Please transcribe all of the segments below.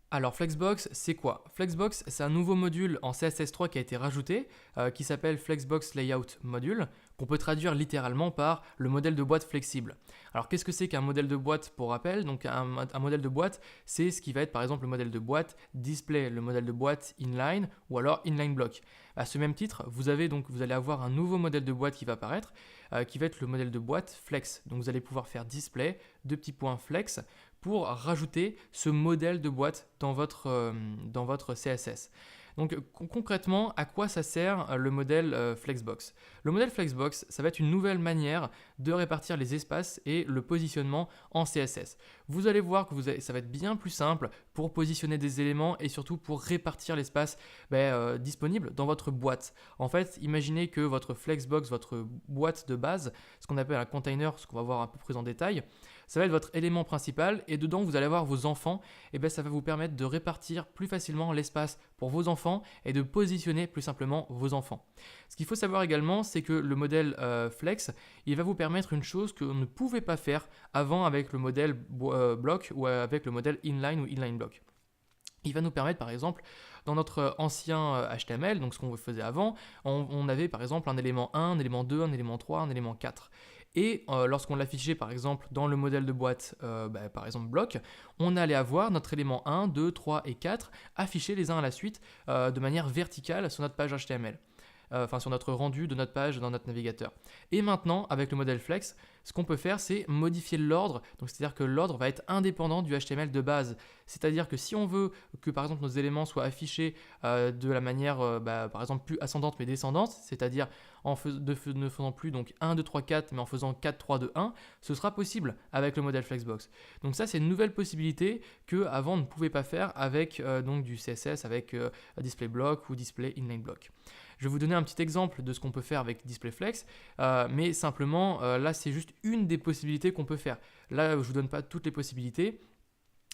Alors Flexbox, c'est quoi? Flexbox, c'est un nouveau module en CSS3 qui a été rajouté, qui s'appelle Flexbox Layout Module, qu'on peut traduire littéralement par le modèle de boîte flexible. Alors qu'est-ce que c'est qu'un modèle de boîte pour rappel? Donc un modèle de boîte, c'est ce qui va être par exemple le modèle de boîte display, le modèle de boîte inline ou alors inline block. À ce même titre, vous allez avoir un nouveau modèle de boîte qui va apparaître, qui va être le modèle de boîte flex. Donc vous allez pouvoir faire display, deux petits points flex, pour rajouter ce modèle de boîte dans votre CSS. Donc concrètement, à quoi ça sert le modèle Flexbox? Le modèle Flexbox, ça va être une nouvelle manière de répartir les espaces et le positionnement en CSS. Vous allez voir que ça va être bien plus simple pour positionner des éléments et surtout pour répartir l'espace disponible dans votre boîte. En fait, imaginez que votre Flexbox, votre boîte de base, ce qu'on appelle un container, ce qu'on va voir un peu plus en détail, ça va être votre élément principal et dedans vous allez avoir vos enfants. Et bien ça va vous permettre de répartir plus facilement l'espace pour vos enfants et de positionner plus simplement vos enfants. Ce qu'il faut savoir également, c'est que le modèle Flex, il va vous permettre une chose que vous ne pouvez pas faire avant avec le modèle block ou avec le modèle inline ou inline block. Il va nous permettre par exemple, dans notre ancien HTML, donc ce qu'on faisait avant, on avait par exemple un élément 1, un élément 2, un élément 3, un élément 4. Et lorsqu'on l'affichait par exemple dans le modèle de boîte, par exemple bloc, on allait avoir notre élément 1, 2, 3 et 4 affichés les uns à la suite de manière verticale sur notre page HTML. Enfin sur notre rendu de notre page dans notre navigateur. Et maintenant, avec le modèle Flex, ce qu'on peut faire, c'est modifier l'ordre. Donc c'est-à-dire que l'ordre va être indépendant du HTML de base. C'est-à-dire que si on veut que par exemple nos éléments soient affichés de la manière, par exemple plus ascendante mais descendante, c'est-à-dire ne faisant plus donc 1, 2, 3, 4, mais en faisant 4, 3, 2, 1, ce sera possible avec le modèle Flexbox. Donc ça, c'est une nouvelle possibilité que avant on ne pouvait pas faire avec donc du CSS, avec display block ou display inline block. Je vais vous donner un petit exemple de ce qu'on peut faire avec DisplayFlex, mais simplement, là, c'est juste une des possibilités qu'on peut faire. Là, je ne vous donne pas toutes les possibilités.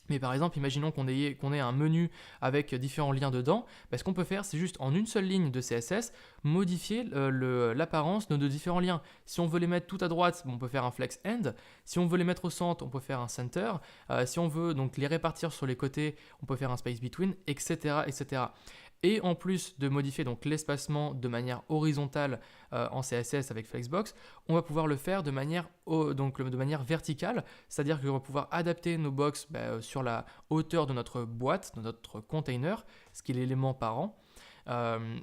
Mais par exemple, imaginons qu'on ait un menu avec différents liens dedans. Ce qu'on peut faire, c'est juste en une seule ligne de CSS, modifier l'apparence de nos différents liens. Si on veut les mettre tout à droite, on peut faire un flex end. Si on veut les mettre au centre, on peut faire un center. Si on veut donc les répartir sur les côtés, on peut faire un space between, etc., etc. Et en plus de modifier donc l'espacement de manière horizontale en CSS avec Flexbox, on va pouvoir le faire de manière verticale, c'est-à-dire qu'on va pouvoir adapter nos box sur la hauteur de notre boîte, de notre container, ce qui est l'élément parent.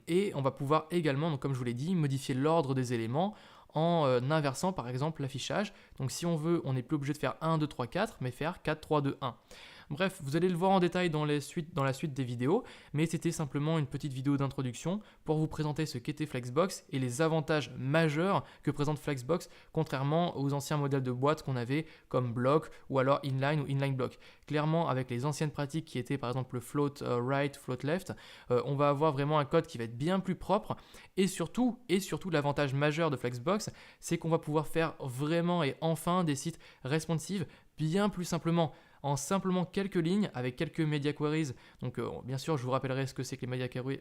Et on va pouvoir également, donc comme je vous l'ai dit, modifier l'ordre des éléments en inversant par exemple l'affichage. Donc si on veut, on n'est plus obligé de faire 1, 2, 3, 4, mais faire 4, 3, 2, 1. Bref, vous allez le voir en détail dans la suite des vidéos, mais c'était simplement une petite vidéo d'introduction pour vous présenter ce qu'était Flexbox et les avantages majeurs que présente Flexbox, contrairement aux anciens modèles de boîte qu'on avait comme block ou alors inline ou inline block. Clairement, avec les anciennes pratiques qui étaient par exemple le float right, float left, on va avoir vraiment un code qui va être bien plus propre et surtout l'avantage majeur de Flexbox, c'est qu'on va pouvoir faire vraiment et enfin des sites responsive bien plus simplement, en simplement quelques lignes avec quelques media queries. Donc bien sûr, je vous rappellerai ce que c'est que les media queries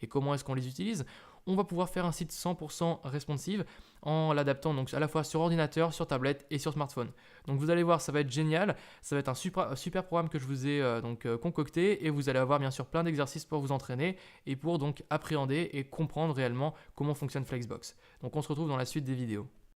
et comment est-ce qu'on les utilise. On va pouvoir faire un site 100% responsive en l'adaptant donc à la fois sur ordinateur, sur tablette et sur smartphone. Donc vous allez voir, ça va être génial, ça va être un super programme que je vous ai concocté et vous allez avoir bien sûr plein d'exercices pour vous entraîner et pour donc appréhender et comprendre réellement comment fonctionne Flexbox. Donc on se retrouve dans la suite des vidéos.